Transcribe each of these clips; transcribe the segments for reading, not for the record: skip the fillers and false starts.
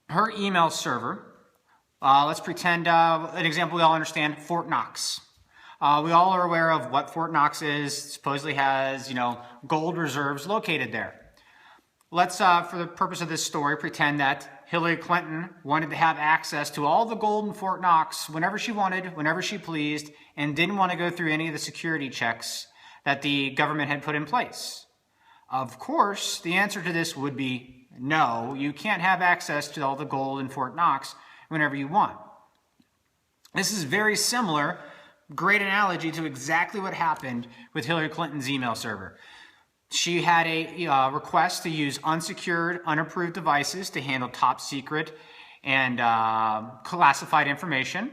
her email server, let's pretend an example we all understand, Fort Knox. We all are aware of what Fort Knox is. It supposedly has, gold reserves located there. Let's, for the purpose of this story, pretend that Hillary Clinton wanted to have access to all the gold in Fort Knox whenever she wanted, whenever she pleased, and didn't want to go through any of the security checks that the government had put in place. Of course, the answer to this would be no, you can't have access to all the gold in Fort Knox whenever you want. This is very similar, great analogy to exactly what happened with Hillary Clinton's email server. She had a request to use unsecured, unapproved devices to handle top secret and classified information.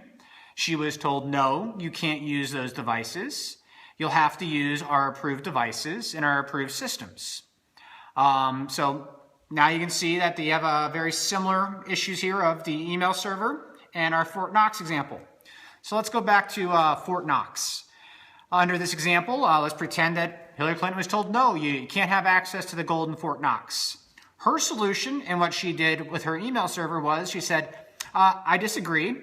She was told, no, you can't use those devices. You'll have to use our approved devices and our approved systems. So now you can see that they have very similar issues here of the email server and our Fort Knox example. So let's go back to Fort Knox. Under this example, let's pretend that Hillary Clinton was told, no, you can't have access to the gold in Fort Knox. Her solution and what she did with her email server was she said, I disagree.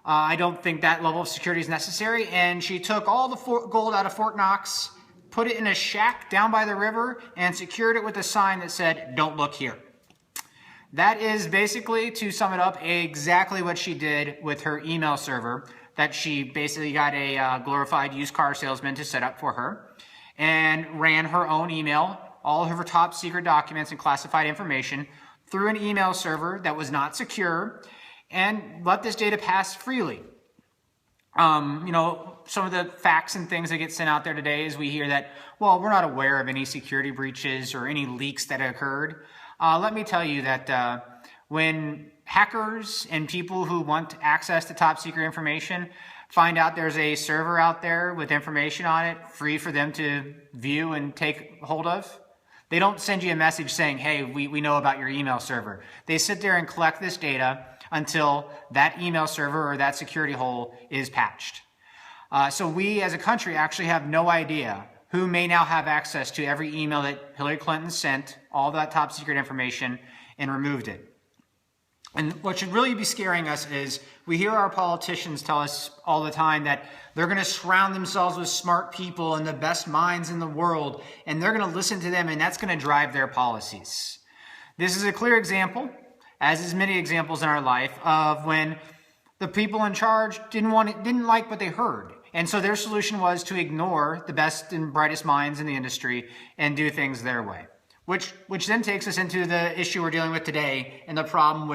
I don't think that level of security is necessary. And she took all the gold out of Fort Knox, put it in a shack down by the river, and secured it with a sign that said, don't look here. That is basically, to sum it up, exactly what she did with her email server, that she basically got a glorified used car salesman to set up for her and ran her own email, all of her top secret documents and classified information through an email server that was not secure and let this data pass freely. Some of the facts and things that get sent out there today is we hear that, well, we're not aware of any security breaches or any leaks that occurred. Let me tell you that when hackers and people who want access to top secret information find out there's a server out there with information on it free for them to view and take hold of, they don't send you a message saying, hey, we know about your email server. They sit there and collect this data until that email server or that security hole is patched. So we as a country actually have no idea who may now have access to every email that Hillary Clinton sent, all that top secret information, and removed it. And what should really be scaring us is we hear our politicians tell us all the time that they're going to surround themselves with smart people and the best minds in the world, and they're going to listen to them, and that's going to drive their policies. This is a clear example, as is many examples in our life, of when the people in charge didn't like what they heard. And so their solution was to ignore the best and brightest minds in the industry and do things their way, which then takes us into the issue we're dealing with today and the problem with